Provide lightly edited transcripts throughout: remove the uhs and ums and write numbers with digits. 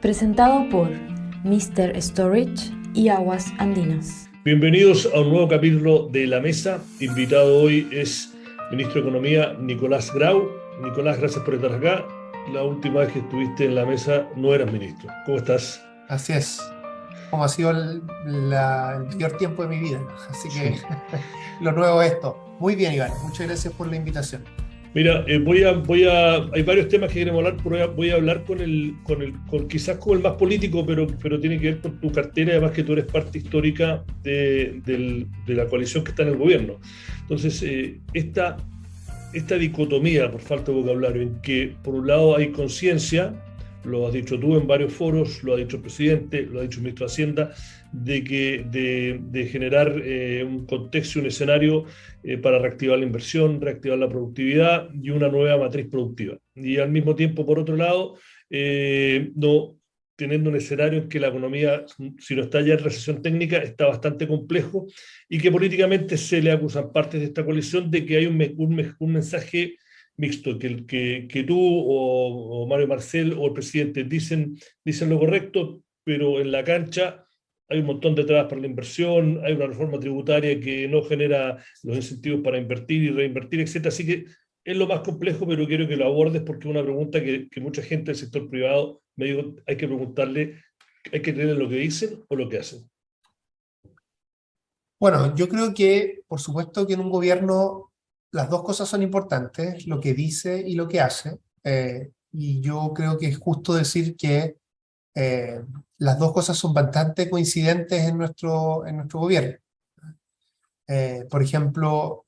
Presentado por Mr. Storage y Aguas Andinas. Bienvenidos a un nuevo capítulo de La Mesa. Invitado hoy es Ministro de Economía Nicolás Grau. Nicolás, gracias por estar acá. La última vez que estuviste en La Mesa no eras ministro. ¿Cómo estás? Así es, como ha sido el peor tiempo de mi vida. Así que lo nuevo es esto. Muy bien, Iván. Muchas gracias por la invitación. Mira, hay varios temas que queremos hablar, pero voy a hablar quizás con el más político, pero tiene que ver con tu cartera, además que tú eres parte histórica de la coalición que está en el gobierno. Entonces, esta dicotomía, por falta de vocabulario, en que por un lado hay conciencia, lo has dicho tú en varios foros, lo ha dicho el presidente, lo ha dicho el ministro de Hacienda, de generar un contexto y un escenario para reactivar la inversión, reactivar la productividad y una nueva matriz productiva. Y al mismo tiempo, por otro lado, no teniendo un escenario en que la economía, si no está ya en recesión técnica, está bastante complejo y que políticamente se le acusan partes de esta coalición de que hay un mensaje mixto, que tú o Mario Marcel o el presidente dicen lo correcto, pero en la cancha hay un montón de trabas para la inversión, hay una reforma tributaria que no genera los incentivos para invertir y reinvertir, etcétera. Así que es lo más complejo, pero quiero que lo abordes porque es una pregunta que mucha gente del sector privado me dijo, hay que preguntarle, hay que creer en lo que dicen o lo que hacen. Bueno, yo creo que, por supuesto, que en un gobierno las dos cosas son importantes, lo que dice y lo que hace. Y yo creo que es justo decir que las dos cosas son bastante coincidentes en nuestro gobierno. Por ejemplo,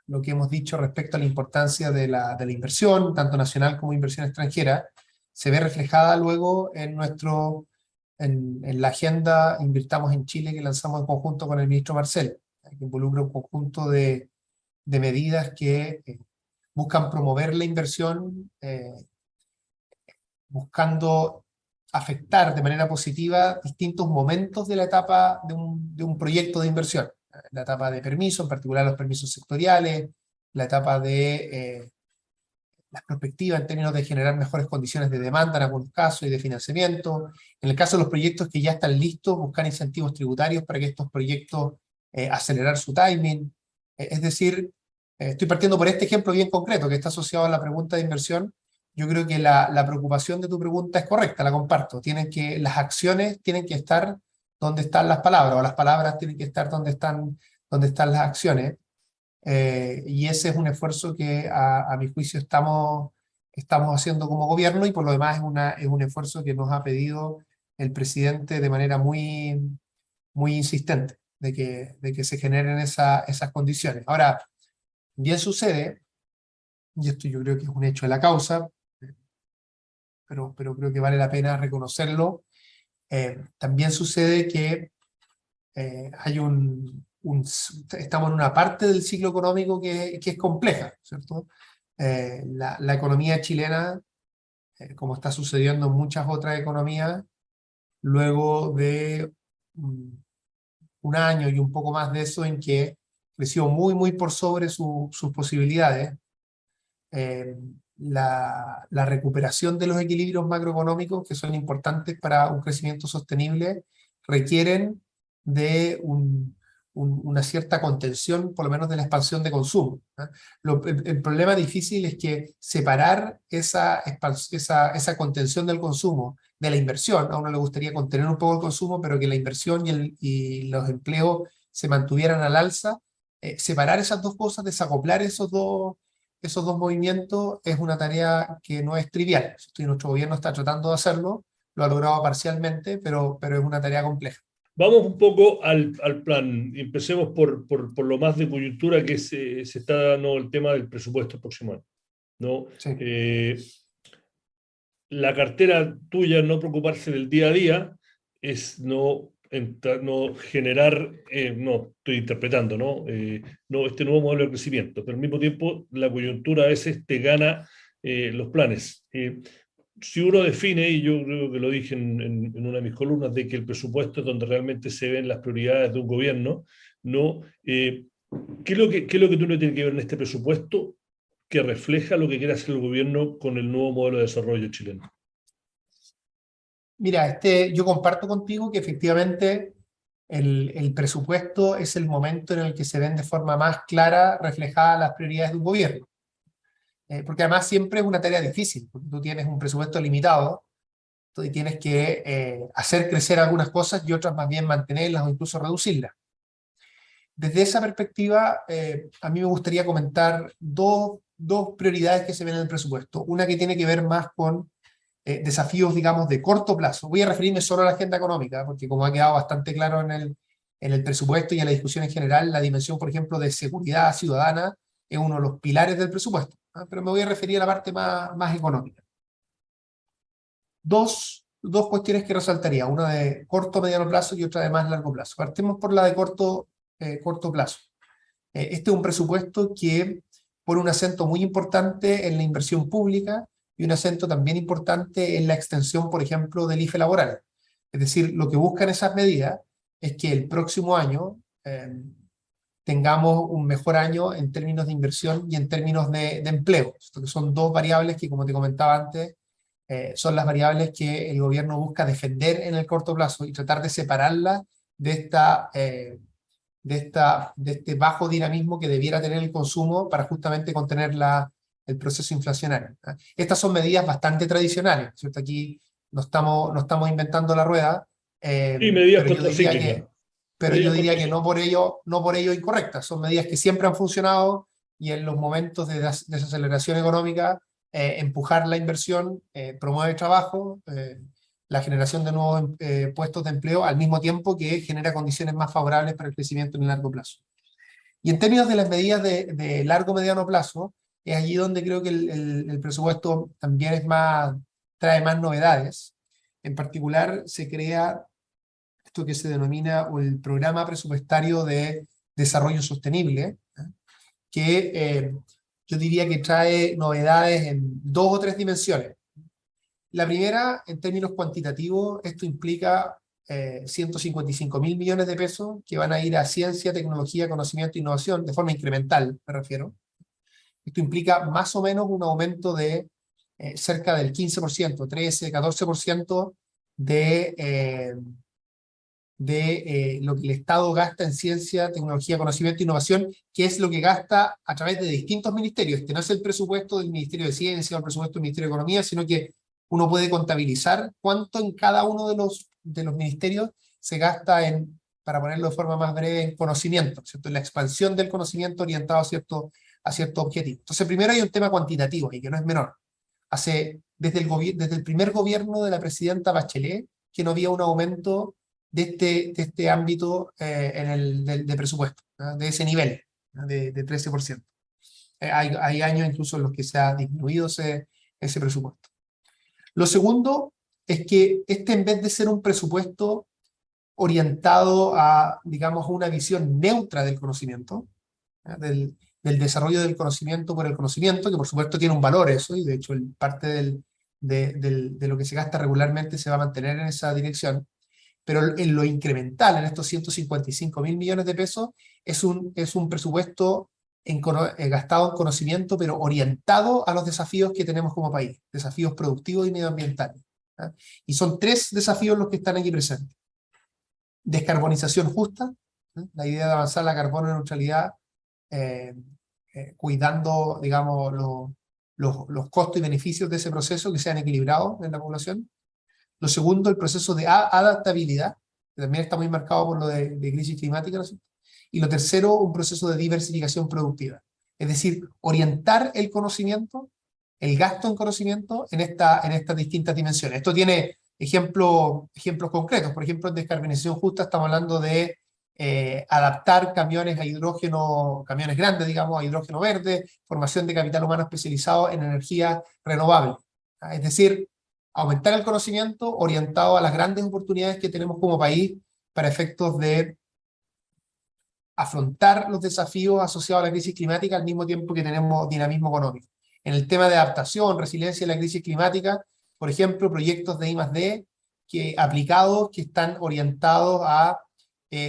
lo que hemos dicho respecto a la importancia de la inversión, tanto nacional como inversión extranjera, se ve reflejada luego en la agenda Invirtamos en Chile que lanzamos en conjunto con el ministro Marcel, que involucra un conjunto de medidas que buscan promover la inversión, buscando afectar de manera positiva distintos momentos de la etapa de un proyecto de inversión. La etapa de permiso, en particular los permisos sectoriales, la etapa de las perspectivas en términos de generar mejores condiciones de demanda en algunos casos y de financiamiento. En el caso de los proyectos que ya están listos, buscar incentivos tributarios para que estos proyectos acelerar su timing. Es decir, estoy partiendo por este ejemplo bien concreto que está asociado a la pregunta de inversión. Yo creo que la preocupación de tu pregunta es correcta, la comparto. Las acciones tienen que estar donde están las palabras, o las palabras tienen que estar donde están las acciones. Y ese es un esfuerzo que a mi juicio estamos haciendo como gobierno, y por lo demás es un esfuerzo que nos ha pedido el presidente de manera muy, muy insistente, de que se generen esas condiciones. Ahora, bien sucede, y esto yo creo que es un hecho de la causa, pero creo que vale la pena reconocerlo, también sucede que estamos en una parte del ciclo económico que es compleja, ¿cierto? La economía chilena, como está sucediendo en muchas otras economías, luego de un año y un poco más de eso en que creció muy, muy por sobre sus posibilidades, eh, la recuperación de los equilibrios macroeconómicos, que son importantes para un crecimiento sostenible, requieren de una cierta contención, por lo menos de la expansión de consumo. El problema difícil es que separar esa contención del consumo de la inversión. A uno le gustaría contener un poco el consumo, pero que la inversión y los empleos se mantuvieran al alza. Separar esas dos cosas, desacoplar esos dos movimientos, es una tarea que no es trivial. Nuestro gobierno está tratando de hacerlo, lo ha logrado parcialmente, pero es una tarea compleja. Vamos un poco al plan. Empecemos por lo más de coyuntura, que se está dando el tema del presupuesto próximo año, ¿no? Sí. La cartera tuya, no preocuparse del día a día, es no generar, no, estoy interpretando, ¿no? No este nuevo modelo de crecimiento, pero al mismo tiempo la coyuntura a veces te gana los planes. Si uno define, y yo creo que lo dije en una de mis columnas, de que el presupuesto es donde realmente se ven las prioridades de un gobierno, ¿no? ¿Qué es lo que tú no tienes que ver en este presupuesto que refleja lo que quiere hacer el gobierno con el nuevo modelo de desarrollo chileno? Mira, yo comparto contigo que efectivamente el presupuesto es el momento en el que se ven de forma más clara reflejadas las prioridades de un gobierno. Porque además siempre es una tarea difícil, porque tú tienes un presupuesto limitado, y tienes que hacer crecer algunas cosas y otras más bien mantenerlas o incluso reducirlas. Desde esa perspectiva, a mí me gustaría comentar dos prioridades que se ven en el presupuesto. Una que tiene que ver más con desafíos, digamos, de corto plazo. Voy a referirme solo a la agenda económica, porque como ha quedado bastante claro en el presupuesto y en la discusión en general, la dimensión, por ejemplo, de seguridad ciudadana es uno de los pilares del presupuesto. Pero me voy a referir a la parte más económica. Dos cuestiones que resaltaría, una de corto mediano plazo y otra de más largo plazo. Partimos por la de corto plazo. Este es un presupuesto que pone un acento muy importante en la inversión pública y un acento también importante en la extensión, por ejemplo, del IFE laboral. Es decir, lo que buscan esas medidas es que el próximo año tengamos un mejor año en términos de inversión y en términos de empleo. Esto que son dos variables que, como te comentaba antes, son las variables que el gobierno busca defender en el corto plazo y tratar de separarlas de este bajo dinamismo que debiera tener el consumo para justamente contener el proceso inflacionario. Estas son medidas bastante tradicionales, ¿cierto? Aquí no estamos inventando la rueda, Y medidas pero contracíclicas. yo diría que no por ello incorrectas. Son medidas que siempre han funcionado y en los momentos de desaceleración económica, empujar la inversión promueve trabajo, la generación de nuevos puestos de empleo, al mismo tiempo que genera condiciones más favorables para el crecimiento en el largo plazo. Y en términos de las medidas de largo-mediano plazo, es allí donde creo que el presupuesto también trae más novedades. En particular, se crea esto que se denomina el Programa Presupuestario de Desarrollo Sostenible, que yo diría que trae novedades en dos o tres dimensiones. La primera, en términos cuantitativos, esto implica 155.000 millones de pesos que van a ir a ciencia, tecnología, conocimiento e innovación, de forma incremental, me refiero. Esto implica más o menos un aumento de cerca del 15%, 13, 14% de lo que el Estado gasta en ciencia, tecnología, conocimiento e innovación, que es lo que gasta a través de distintos ministerios. Este no es el presupuesto del Ministerio de Ciencia o el presupuesto del Ministerio de Economía, sino que uno puede contabilizar cuánto en cada uno de los ministerios se gasta para ponerlo de forma más breve, en conocimiento, ¿cierto? En la expansión del conocimiento orientado a cierto objetivo. Entonces, primero hay un tema cuantitativo, y que no es menor. Desde el primer gobierno de la presidenta Bachelet, que no había un aumento de este ámbito de presupuesto, ¿no? De ese nivel, ¿no? de 13%. Hay años incluso en los que se ha disminuido ese presupuesto. Lo segundo es que en vez de ser un presupuesto orientado a, digamos, una visión neutra del conocimiento, ¿no? del desarrollo del conocimiento por el conocimiento, que por supuesto tiene un valor eso, y de hecho parte de lo que se gasta regularmente se va a mantener en esa dirección, pero en lo incremental, en estos 155.000 millones de pesos, es un presupuesto gastado en conocimiento, pero orientado a los desafíos que tenemos como país, desafíos productivos y medioambientales. ¿Ah? Y son tres desafíos los que están aquí presentes. Descarbonización justa, ¿no? La idea de avanzar la carbono neutralidad, cuidando, digamos, los costos y beneficios de ese proceso que sean equilibrados en la población. Lo segundo, el proceso de adaptabilidad, que también está muy marcado por lo de crisis climática, ¿no? Y lo tercero, un proceso de diversificación productiva. Es decir, orientar el conocimiento, el gasto en conocimiento en estas distintas dimensiones. Esto tiene ejemplos concretos. Por ejemplo, en descarbonización justa estamos hablando de adaptar camiones a hidrógeno, camiones grandes, digamos, a hidrógeno verde, formación de capital humano especializado en energía renovable. Es decir, aumentar el conocimiento orientado a las grandes oportunidades que tenemos como país para efectos de afrontar los desafíos asociados a la crisis climática al mismo tiempo que tenemos dinamismo económico. En el tema de adaptación, resiliencia a la crisis climática, por ejemplo, proyectos de I+D aplicados que están orientados a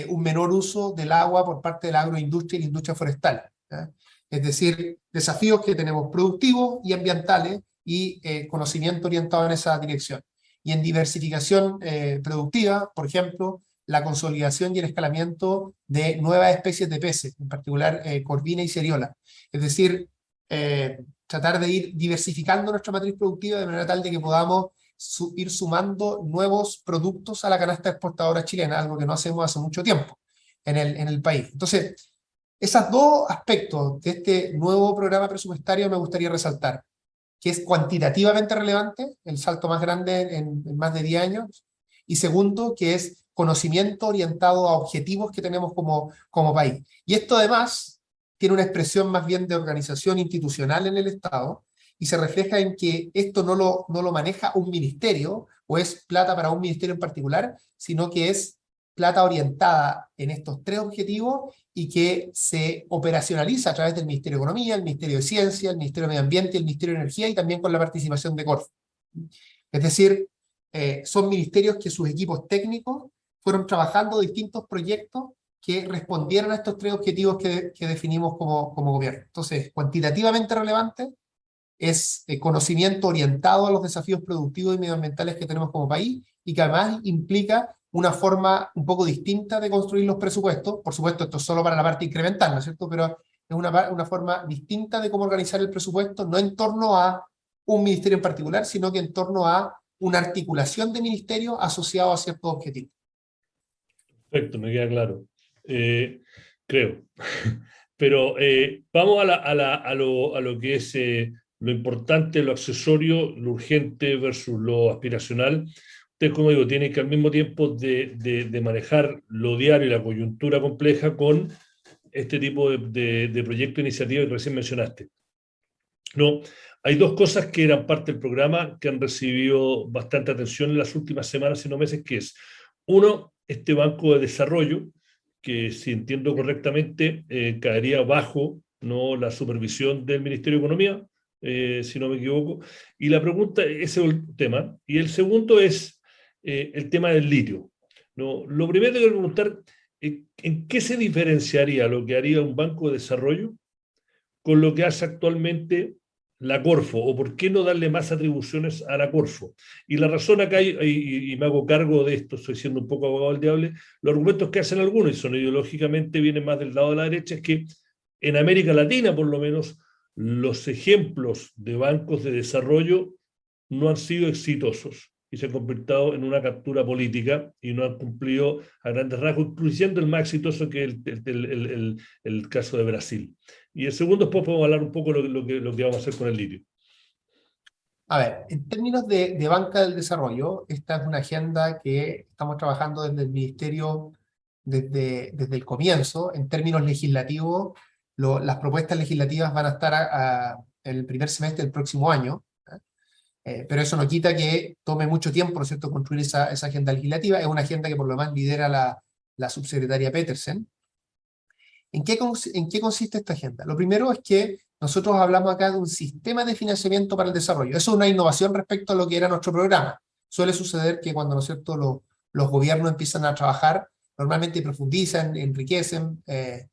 un menor uso del agua por parte de la agroindustria y la industria forestal. ¿Eh? Es decir, desafíos que tenemos productivos y ambientales y conocimiento orientado en esa dirección. y en diversificación productiva, por ejemplo, la consolidación y el escalamiento de nuevas especies de peces, en particular corvina y ceriola. Es decir, tratar de ir diversificando nuestra matriz productiva de manera tal de que podamos ir sumando nuevos productos a la canasta exportadora chilena, algo que no hacemos hace mucho tiempo en el país. Entonces, esos dos aspectos de este nuevo programa presupuestario me gustaría resaltar, que es cuantitativamente relevante, el salto más grande en más de 10 años, y segundo, que es conocimiento orientado a objetivos que tenemos como país. Y esto además tiene una expresión más bien de organización institucional en el Estado, y se refleja en que esto no lo maneja un ministerio, o es plata para un ministerio en particular, sino que es plata orientada en estos tres objetivos y que se operacionaliza a través del Ministerio de Economía, el Ministerio de Ciencia, el Ministerio de Medio Ambiente, el Ministerio de Energía y también con la participación de Corfo. Es decir, son ministerios que sus equipos técnicos fueron trabajando distintos proyectos que respondieran a estos tres objetivos que definimos como gobierno. Entonces, cuantitativamente relevante, es conocimiento orientado a los desafíos productivos y medioambientales que tenemos como país, y que además implica una forma un poco distinta de construir los presupuestos. Por supuesto, esto es solo para la parte incremental, ¿no es cierto? Pero es una forma distinta de cómo organizar el presupuesto, no en torno a un ministerio en particular, sino que en torno a una articulación de ministerios asociados a ciertos objetivos. Perfecto, me queda claro. Creo. Pero vamos a lo que es lo importante, lo accesorio, lo urgente versus lo aspiracional. Ustedes, como digo, tienen que al mismo tiempo de manejar lo diario y la coyuntura compleja con este tipo de proyecto, iniciativa que recién mencionaste. No, hay dos cosas que eran parte del programa que han recibido bastante atención en las últimas semanas y no meses, que es, uno, este banco de desarrollo, que si entiendo correctamente caería bajo, ¿no?, la supervisión del Ministerio de Economía, si no me equivoco. Y la pregunta, ese es el tema. Y el segundo es el tema del litio, ¿no? Lo primero que quiero preguntar, ¿en qué se diferenciaría lo que haría un banco de desarrollo con lo que hace actualmente la Corfo, o por qué no darle más atribuciones a la Corfo? Y la razón acá, y me hago cargo de esto, estoy siendo un poco abogado del diablo, los argumentos que hacen algunos, y son ideológicamente, vienen más del lado de la derecha, es que en América Latina, por lo menos, los ejemplos de bancos de desarrollo no han sido exitosos y se han convertido en una captura política y no han cumplido a grandes rasgos, incluyendo el más exitoso, que es el caso de Brasil. Y el segundo, después podemos hablar un poco de lo que vamos a hacer con el litio. A ver, en términos de banca del desarrollo, esta es una agenda que estamos trabajando desde el Ministerio desde el comienzo. En términos legislativos, las propuestas legislativas van a estar en el primer semestre del próximo año, pero eso no quita que tome mucho tiempo, ¿no es cierto?, construir esa agenda legislativa. Es una agenda que por lo demás lidera la subsecretaria Petersen. ¿En qué consiste esta agenda? Lo primero es que nosotros hablamos acá de un sistema de financiamiento para el desarrollo. Eso es una innovación respecto a lo que era nuestro programa. Suele suceder que cuando, ¿no es cierto?, los gobiernos empiezan a trabajar, normalmente profundizan, enriquecen,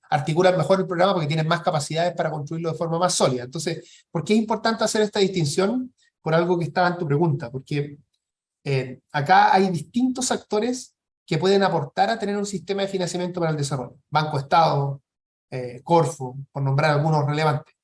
articulan mejor el programa porque tienen más capacidades para construirlo de forma más sólida. Entonces, ¿por qué es importante hacer esta distinción? Por algo que estaba en tu pregunta, porque acá hay distintos actores que pueden aportar a tener un sistema de financiamiento para el desarrollo. Banco Estado, Corfo, por nombrar algunos relevantes.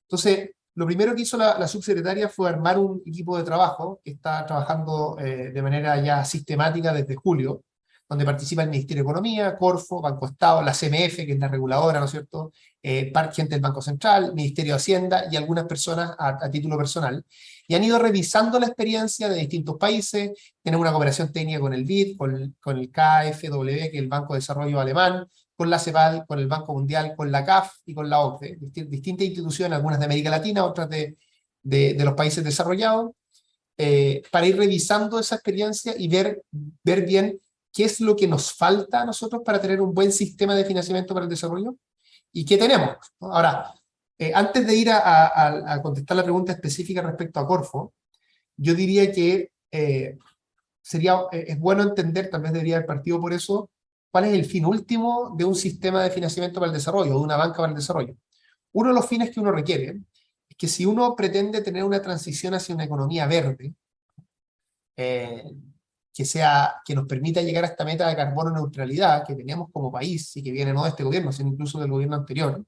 Entonces, lo primero que hizo la subsecretaria fue armar un equipo de trabajo que está trabajando de manera ya sistemática desde julio, donde participa el Ministerio de Economía, Corfo, Banco Estado, la CMF, que es la reguladora, ¿no es cierto?, gente del Banco Central, Ministerio de Hacienda y algunas personas a título personal, y han ido revisando la experiencia de distintos países. Tienen una cooperación técnica con el BID, con el KfW, que es el Banco de Desarrollo Alemán, con la CEPAL, con el Banco Mundial, con la CAF y con la OCDE, distintas instituciones, algunas de América Latina, otras de los países desarrollados, para ir revisando esa experiencia y ver bien qué es lo que nos falta a nosotros para tener un buen sistema de financiamiento para el desarrollo y qué tenemos, ¿no? Ahora, antes de ir a contestar la pregunta específica respecto a Corfo, yo diría que es bueno entender, tal vez debería haber partido por eso, cuál es el fin último de un sistema de financiamiento para el desarrollo, de una banca para el desarrollo. Uno de los fines que uno requiere es que si uno pretende tener una transición hacia una economía verde, que nos permita llegar a esta meta de carbono neutralidad que teníamos como país y que viene no de este gobierno, sino incluso del gobierno anterior,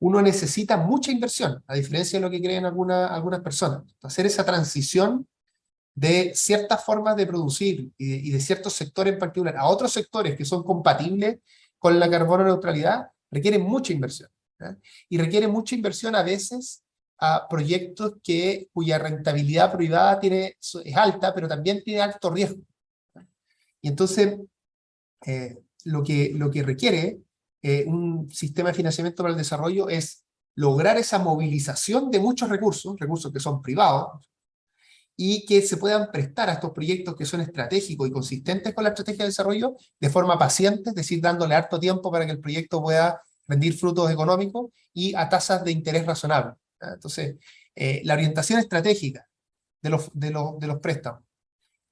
uno necesita mucha inversión, a diferencia de lo que creen algunas personas. Hacer esa transición de ciertas formas de producir y de ciertos sectores en particular a otros sectores que son compatibles con la carbono neutralidad requiere mucha inversión. Y requiere mucha inversión a veces a proyectos cuya rentabilidad privada es alta, pero también tiene alto riesgo. Y entonces, lo que requiere un sistema de financiamiento para el desarrollo es lograr esa movilización de muchos recursos que son privados, y que se puedan prestar a estos proyectos que son estratégicos y consistentes con la estrategia de desarrollo de forma paciente, es decir, dándole harto tiempo para que el proyecto pueda rendir frutos económicos y a tasas de interés razonables. Entonces, la orientación estratégica de los préstamos,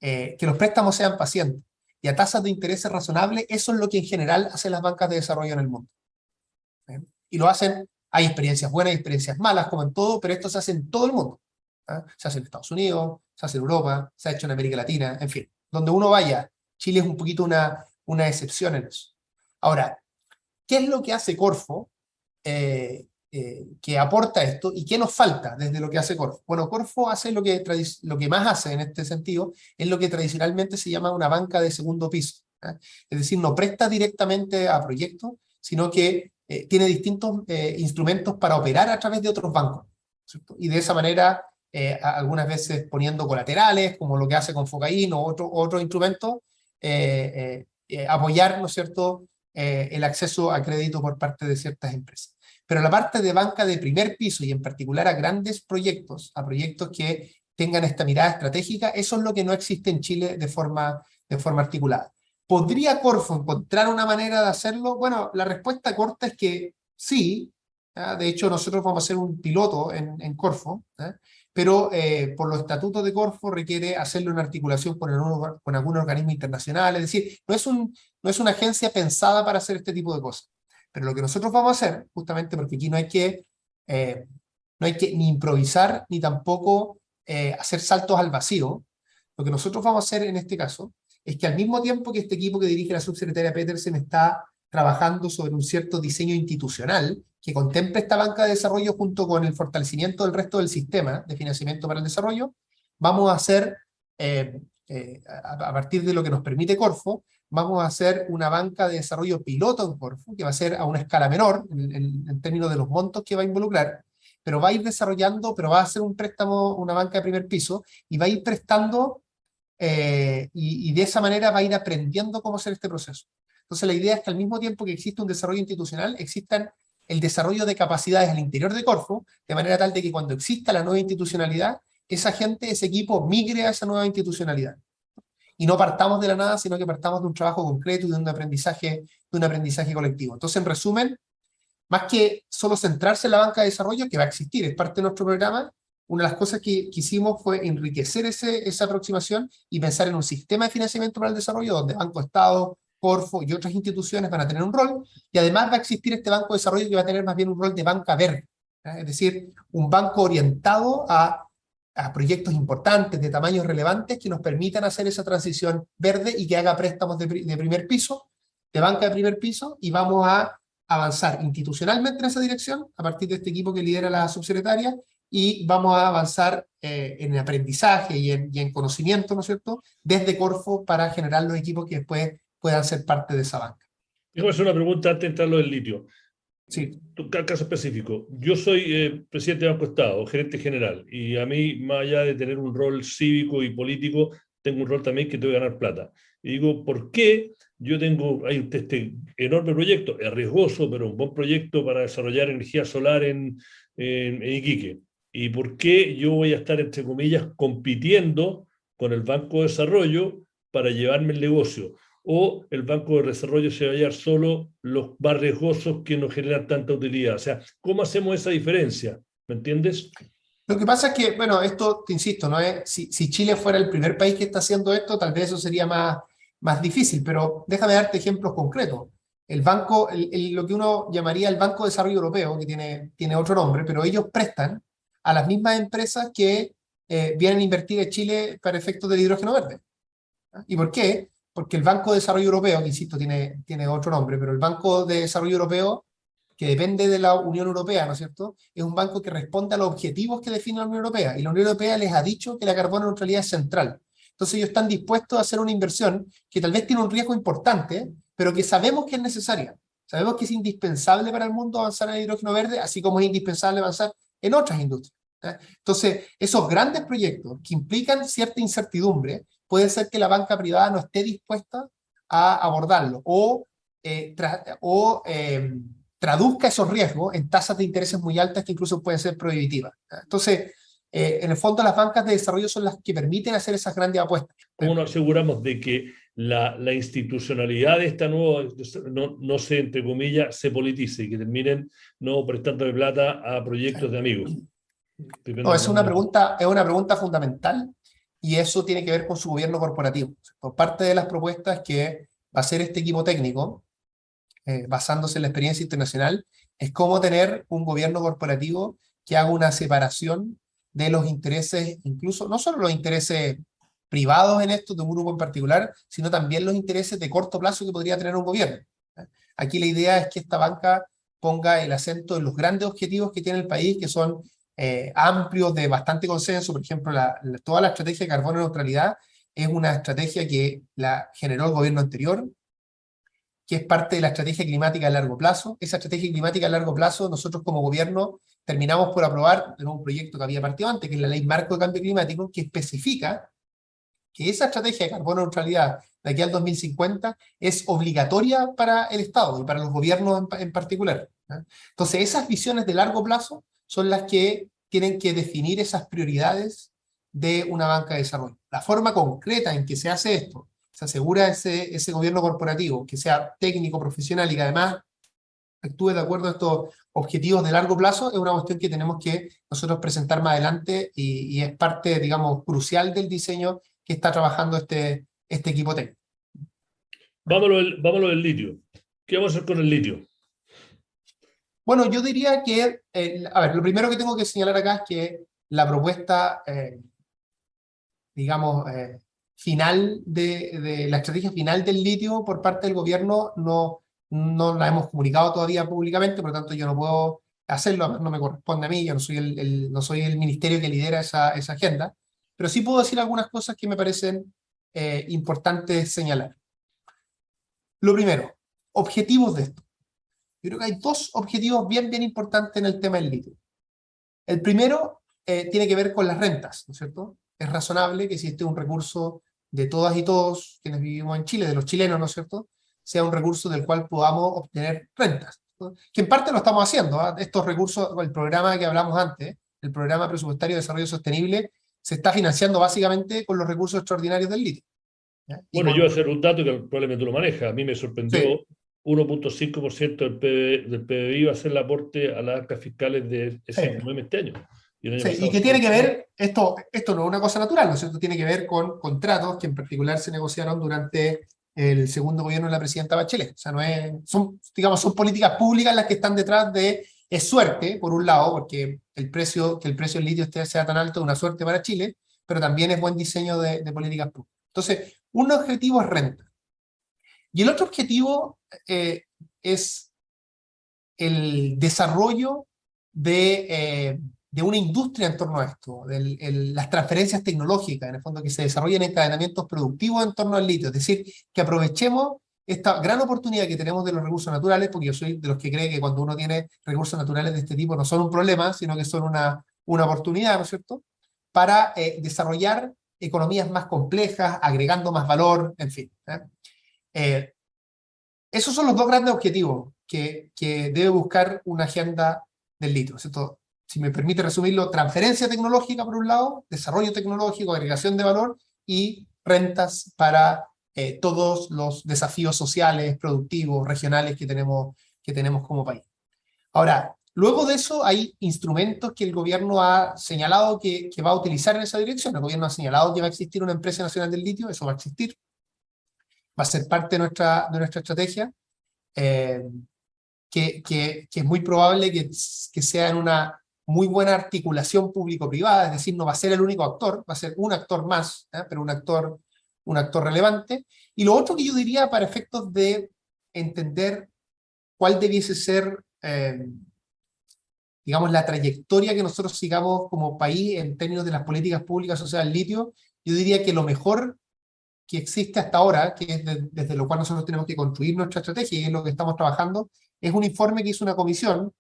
que los préstamos sean pacientes y a tasas de interés razonables, eso es lo que en general hacen las bancas de desarrollo en el mundo. Y lo hacen, hay experiencias buenas y experiencias malas, como en todo, pero esto se hace en todo el mundo. Se hace en Estados Unidos, se hace en Europa, se ha hecho en América Latina, en fin. Donde uno vaya, Chile es un poquito una excepción en eso. Ahora, ¿qué es lo que hace Corfo que aporta esto y qué nos falta desde lo que hace Corfo? Bueno, Corfo hace lo que más hace en este sentido, es lo que tradicionalmente se llama una banca de segundo piso. Es decir, no presta directamente a proyectos, sino que tiene distintos instrumentos para operar a través de otros bancos, ¿cierto? Y de esa manera, algunas veces poniendo colaterales, como lo que hace con Focaín o otro instrumento, apoyar, ¿no es cierto?, el acceso a crédito por parte de ciertas empresas. Pero la parte de banca de primer piso, y en particular a grandes proyectos, a proyectos que tengan esta mirada estratégica, eso es lo que no existe en Chile de forma articulada. ¿Podría Corfo encontrar una manera de hacerlo? Bueno, la respuesta corta es que sí. De hecho, nosotros vamos a hacer un piloto en Corfo, pero por los estatutos de Corfo requiere hacerlo en articulación con algún organismo internacional. Es decir, no es una agencia pensada para hacer este tipo de cosas. Pero lo que nosotros vamos a hacer, justamente porque aquí no hay que ni improvisar, ni tampoco hacer saltos al vacío, lo que nosotros vamos a hacer en este caso es que al mismo tiempo que este equipo que dirige la subsecretaria Petersen está trabajando sobre un cierto diseño institucional que contemple esta banca de desarrollo junto con el fortalecimiento del resto del sistema de financiamiento para el desarrollo, vamos a hacer, a partir de lo que nos permite Corfo, vamos a hacer una banca de desarrollo piloto en Corfo, que va a ser a una escala menor, en términos de los montos que va a involucrar, pero va a ir desarrollando, pero va a ser un préstamo, una banca de primer piso, y va a ir prestando, y de esa manera va a ir aprendiendo cómo hacer este proceso. Entonces la idea es que al mismo tiempo que existe un desarrollo institucional, existan el desarrollo de capacidades al interior de Corfo, de manera tal de que cuando exista la nueva institucionalidad, esa gente, ese equipo migre a esa nueva institucionalidad. Y no partamos de la nada, sino que partamos de un trabajo concreto y de un aprendizaje colectivo. Entonces, en resumen, más que solo centrarse en la banca de desarrollo, que va a existir, es parte de nuestro programa, una de las cosas que hicimos fue enriquecer esa aproximación y pensar en un sistema de financiamiento para el desarrollo donde Banco Estado, Corfo y otras instituciones van a tener un rol, y además va a existir este banco de desarrollo que va a tener más bien un rol de banca verde, es decir, un banco orientado a proyectos importantes, de tamaños relevantes, que nos permitan hacer esa transición verde y que haga préstamos de primer piso, de banca de primer piso, y vamos a avanzar institucionalmente en esa dirección, a partir de este equipo que lidera la subsecretaria, y vamos a avanzar en aprendizaje y en conocimiento, ¿no es cierto?, desde Corfo para generar los equipos que después puedan ser parte de esa banca. Déjame hacer una pregunta antes de entrar lo del litio. Sí. Tu caso específico. Yo soy presidente de Banco Estado, gerente general, y a mí, más allá de tener un rol cívico y político, tengo un rol también que tengo que ganar plata. Y digo, ¿por qué hay este enorme proyecto, es riesgoso, pero un buen proyecto para desarrollar energía solar en Iquique? ¿Y por qué yo voy a estar, entre comillas, compitiendo con el Banco de Desarrollo para llevarme el negocio? ¿O el Banco de Desarrollo se va a llevar solo los más riesgosos que no generan tanta utilidad? O sea, ¿cómo hacemos esa diferencia? ¿Me entiendes? Lo que pasa es que, bueno, esto, te insisto, no es, si Chile fuera el primer país que está haciendo esto, tal vez eso sería más difícil, pero déjame darte ejemplos concretos. El banco, lo que uno llamaría el Banco de Desarrollo Europeo, que tiene otro nombre, pero ellos prestan a las mismas empresas que vienen a invertir en Chile para efectos del hidrógeno verde. ¿Y por qué? Porque el Banco de Desarrollo Europeo, que insisto, tiene otro nombre, pero el Banco de Desarrollo Europeo, que depende de la Unión Europea, ¿no es cierto?, es un banco que responde a los objetivos que define la Unión Europea, y la Unión Europea les ha dicho que la carbono neutralidad es central. Entonces ellos están dispuestos a hacer una inversión que tal vez tiene un riesgo importante, pero que sabemos que es necesaria. Sabemos que es indispensable para el mundo avanzar en el hidrógeno verde, así como es indispensable avanzar en otras industrias. Entonces, esos grandes proyectos que implican cierta incertidumbre, puede ser que la banca privada no esté dispuesta a abordarlo, o traduzca esos riesgos en tasas de intereses muy altas que incluso pueden ser prohibitivas. Entonces, en el fondo las bancas de desarrollo son las que permiten hacer esas grandes apuestas. ¿Cómo nos aseguramos de que la institucionalidad de esta nueva no se, entre comillas, se politice y que terminen no prestándole plata a proyectos de amigos? No, es una pregunta fundamental, y eso tiene que ver con su gobierno corporativo. Por parte de las propuestas que va a hacer este equipo técnico, basándose en la experiencia internacional, es cómo tener un gobierno corporativo que haga una separación de los intereses, incluso no solo los intereses privados en esto de un grupo en particular, sino también los intereses de corto plazo que podría tener un gobierno. Aquí la idea es que esta banca ponga el acento en los grandes objetivos que tiene el país, que son amplios, de bastante consenso. Por ejemplo, toda la estrategia de carbono neutralidad es una estrategia que la generó el gobierno anterior, que es parte de la estrategia climática a largo plazo. Esa estrategia climática a largo plazo, nosotros como gobierno terminamos por aprobar en un proyecto que había partido antes, que es la Ley Marco de Cambio Climático, que especifica que esa estrategia de carbono neutralidad de aquí al 2050 es obligatoria para el Estado y para los gobiernos en particular. Entonces, esas visiones de largo plazo son las que tienen que definir esas prioridades de una banca de desarrollo. La forma concreta en que se hace esto, se asegura ese gobierno corporativo, que sea técnico, profesional y que además actúe de acuerdo a estos objetivos de largo plazo, es una cuestión que tenemos que nosotros presentar más adelante, y es parte, digamos, crucial del diseño que está trabajando este equipo técnico. Vámonos del litio. ¿Qué vamos a hacer con el litio? Bueno, yo diría que, a ver, lo primero que tengo que señalar acá es que la propuesta, digamos, final de la estrategia final del litio por parte del gobierno no la hemos comunicado todavía públicamente, por lo tanto yo no puedo hacerlo, no me corresponde a mí, yo no soy el ministerio que lidera esa agenda, pero sí puedo decir algunas cosas que me parecen importantes señalar. Lo primero, objetivos de esto. Yo creo que hay dos objetivos bien importantes en el tema del litio. El primero tiene que ver con las rentas, ¿no es cierto? Es razonable que si este es un recurso de todas y todos quienes vivimos en Chile, de los chilenos, ¿no es cierto?, sea un recurso del cual podamos obtener rentas, ¿no? Que en parte lo estamos haciendo, ¿eh? Estos recursos, el programa que hablamos antes, el Programa Presupuestario de Desarrollo Sostenible, se está financiando básicamente con los recursos extraordinarios del litio. Bueno, yo voy a hacer un dato que probablemente tú lo manejas. A mí me sorprendió, sí. 1.5% del PBI va a ser el aporte a las arcas fiscales de SQM este año. Y que tiene que ver, esto no es una cosa natural, ¿no es cierto? Tiene que ver con contratos que en particular se negociaron durante el segundo gobierno de la presidenta Bachelet. O sea, son políticas públicas las que están detrás de, es suerte, por un lado, porque que el precio del litio sea tan alto es una suerte para Chile, pero también es buen diseño de políticas públicas. Entonces, un objetivo es renta. Y el otro objetivo es el desarrollo de una industria en torno a esto, las transferencias tecnológicas, en el fondo, que se desarrollen encadenamientos productivos en torno al litio. Es decir, que aprovechemos esta gran oportunidad que tenemos de los recursos naturales, porque yo soy de los que cree que cuando uno tiene recursos naturales de este tipo no son un problema, sino que son una oportunidad, ¿no es cierto?, para desarrollar economías más complejas, agregando más valor, en fin. Esos son los dos grandes objetivos que debe buscar una agenda del litio, ¿cierto? Si me permite resumirlo, transferencia tecnológica por un lado, desarrollo tecnológico, agregación de valor y rentas para todos los desafíos sociales, productivos, regionales que tenemos como país. Ahora, luego de eso hay instrumentos que el gobierno ha señalado que va a utilizar en esa dirección. El gobierno ha señalado que va a existir una empresa nacional del litio, eso va a existir. Va a ser parte de nuestra estrategia, que es muy probable que sea en una muy buena articulación público-privada, es decir, no va a ser el único actor, va a ser un actor más, pero un actor relevante. Y lo otro que yo diría para efectos de entender cuál debiese ser, digamos, la trayectoria que nosotros sigamos como país en términos de las políticas públicas asociadas al litio, yo diría que lo mejor que existe hasta ahora, que es desde lo cual nosotros tenemos que construir nuestra estrategia y es lo que estamos trabajando, es un informe que hizo una comisión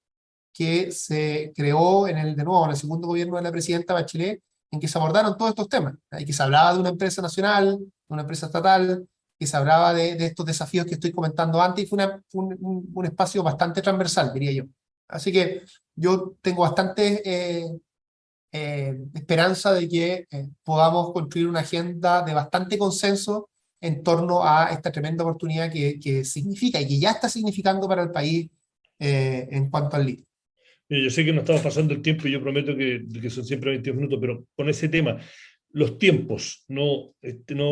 que se creó de nuevo, en el segundo gobierno de la presidenta Bachelet, en que se abordaron todos estos temas, y que se hablaba de una empresa nacional, de una empresa estatal, que se hablaba de estos desafíos que estoy comentando antes, y fue un espacio bastante transversal, diría yo. Así que yo tengo bastante esperanza de que podamos construir una agenda de bastante consenso en torno a esta tremenda oportunidad que significa y que ya está significando para el país en cuanto al litio. Yo sé que nos estamos pasando el tiempo y yo prometo que son siempre 22 minutos, pero con ese tema, los tiempos, no,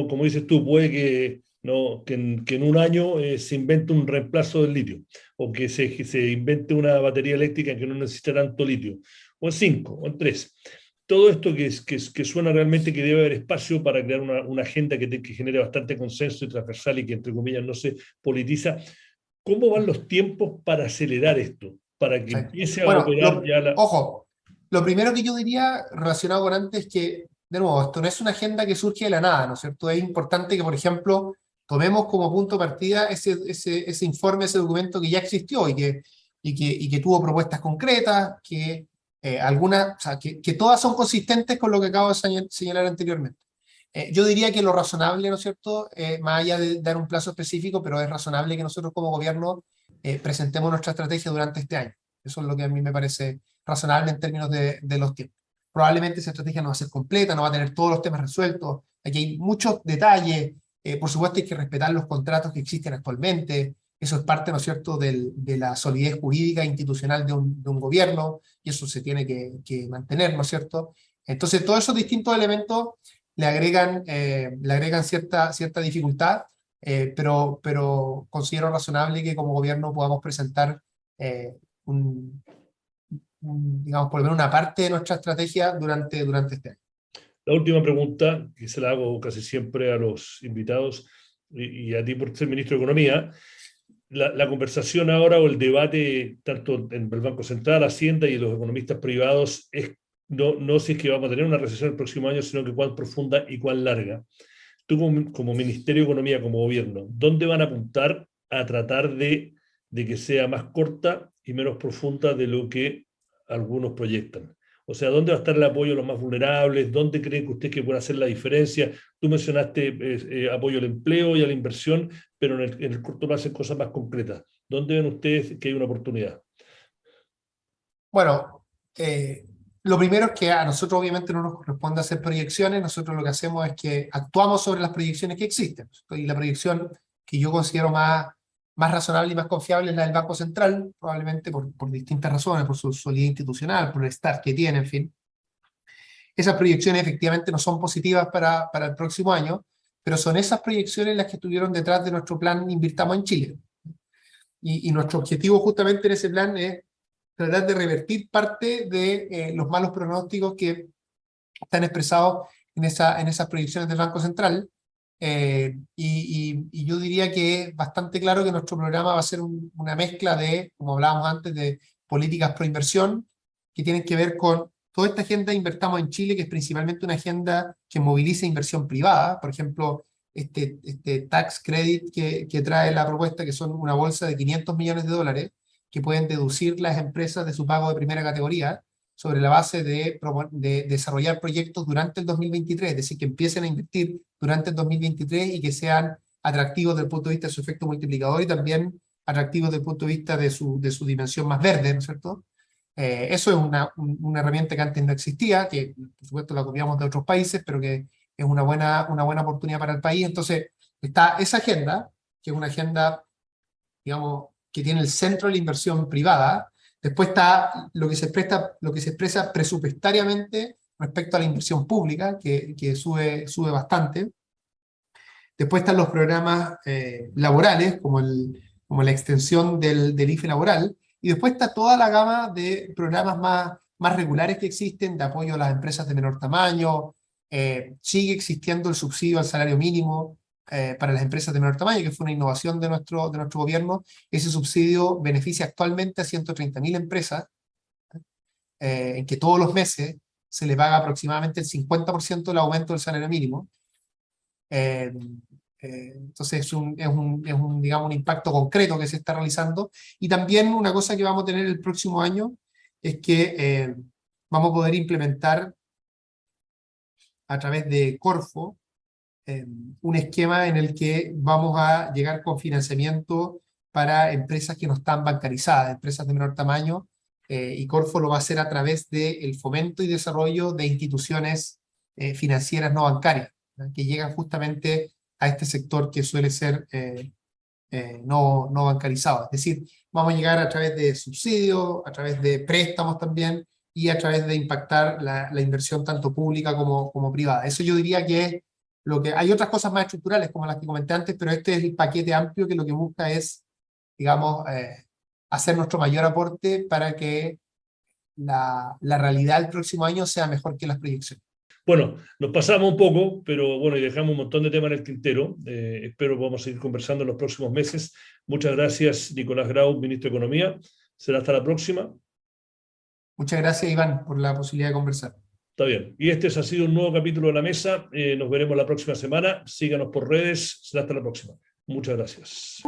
como dices tú, puede que, no, que en un año se invente un reemplazo del litio, o que se invente una batería eléctrica que no necesita tanto litio, o en 5, o en 3. Todo esto que suena realmente que debe haber espacio para crear una agenda que genere bastante consenso y transversal y que, entre comillas, no se politiza. ¿Cómo van los tiempos para acelerar esto? Para que Sí. empiece a Bueno, operar ya la... ojo, lo primero que yo diría relacionado con antes es que, de nuevo, esto no es una agenda que surge de la nada, ¿no es cierto? Es importante que, por ejemplo, tomemos como punto de partida ese informe, ese documento que ya existió y que tuvo propuestas concretas, que algunas, o sea, que todas son consistentes con lo que acabo de señalar anteriormente. Yo diría que lo razonable, ¿no es cierto?, más allá de dar un plazo específico, pero es razonable que nosotros como gobierno presentemos nuestra estrategia durante este año. Eso es lo que a mí me parece razonable en términos de los tiempos. Probablemente esa estrategia no va a ser completa, no va a tener todos los temas resueltos, aquí hay muchos detalles, por supuesto hay que respetar los contratos que existen actualmente, eso es parte, ¿no es cierto?, de la solidez jurídica e institucional de un gobierno, y eso se tiene que mantener, ¿no es cierto? Entonces, todos esos distintos elementos le agregan cierta dificultad, pero considero razonable que como gobierno podamos presentar digamos, por lo menos una parte de nuestra estrategia durante este año. La última pregunta, que se la hago casi siempre a los invitados y a ti por ser ministro de Economía, la conversación ahora o el debate tanto en el Banco Central, Hacienda y los economistas privados es no si es que vamos a tener una recesión el próximo año, sino que cuán profunda y cuán larga. Tú como Ministerio de Economía, como gobierno, ¿dónde van a apuntar a tratar de que sea más corta y menos profunda de lo que algunos proyectan? O sea, ¿dónde va a estar el apoyo a los más vulnerables? ¿Dónde creen que ustedes que puede hacer la diferencia? Tú mencionaste apoyo al empleo y a la inversión, pero en el corto plazo en cosas más concretas. ¿Dónde ven ustedes que hay una oportunidad? Bueno, lo primero es que a nosotros obviamente no nos corresponde hacer proyecciones, nosotros lo que hacemos es que actuamos sobre las proyecciones que existen, y la proyección que yo considero más razonable y más confiable es la del Banco Central, probablemente por distintas razones, por su solidez institucional, por el staff que tiene, en fin. Esas proyecciones efectivamente no son positivas para el próximo año, pero son esas proyecciones las que estuvieron detrás de nuestro plan Invirtamos en Chile. Y nuestro objetivo justamente en ese plan es tratar de revertir parte de los malos pronósticos que están expresados en esas proyecciones del Banco Central. Y yo diría que es bastante claro que nuestro programa va a ser una mezcla de, como hablábamos antes, de políticas pro inversión, que tienen que ver con toda esta agenda Invertamos en Chile, que es principalmente una agenda que moviliza inversión privada. Por ejemplo, este tax credit que trae la propuesta, que son una bolsa de $500 millones, que pueden deducir las empresas de su pago de primera categoría, sobre la base de desarrollar proyectos durante el 2023, es decir, que empiecen a invertir durante el 2023 y que sean atractivos desde el punto de vista de su efecto multiplicador y también atractivos desde el punto de vista de su dimensión más verde, ¿no es cierto? Eso es una herramienta que antes no existía, que por supuesto la copiamos de otros países, pero que es una buena oportunidad para el país. Entonces está esa agenda, que es una agenda, digamos, que tiene el centro de la inversión privada. Después está lo que se expresa presupuestariamente respecto a la inversión pública, que sube bastante. Después están los programas laborales, como la extensión del IFE laboral, y después está toda la gama de programas más regulares que existen de apoyo a las empresas de menor tamaño. Sigue existiendo el subsidio al salario mínimo para las empresas de menor tamaño, que fue una innovación de nuestro gobierno. Ese subsidio beneficia actualmente a 130.000 empresas, en que todos los meses se le paga aproximadamente el 50% del aumento del salario mínimo. Entonces digamos, un impacto concreto que se está realizando. Y también una cosa que vamos a tener el próximo año es que vamos a poder implementar a través de Corfo un esquema en el que vamos a llegar con financiamiento para empresas que no están bancarizadas, empresas de menor tamaño, y Corfo lo va a hacer a través del fomento y desarrollo de instituciones financieras no bancarias, ¿no?, que llegan justamente a este sector que suele ser no bancarizado. Es decir, vamos a llegar a través de subsidios, a través de préstamos también, y a través de impactar la inversión tanto pública como privada. Eso yo diría que es lo que... Hay otras cosas más estructurales como las que comenté antes, pero este es el paquete amplio que lo que busca es, digamos, hacer nuestro mayor aporte para que la realidad del próximo año sea mejor que las proyecciones. Bueno, nos pasamos un poco, pero bueno, y dejamos un montón de temas en el tintero. Espero podamos seguir conversando en los próximos meses. Muchas gracias, Nicolás Grau, Ministro de Economía. Será hasta la próxima. Muchas gracias, Iván, por la posibilidad de conversar. Está bien. Y este ha sido un nuevo capítulo de La Mesa. Nos veremos la próxima semana. Síganos por redes. Será hasta la próxima. Muchas gracias.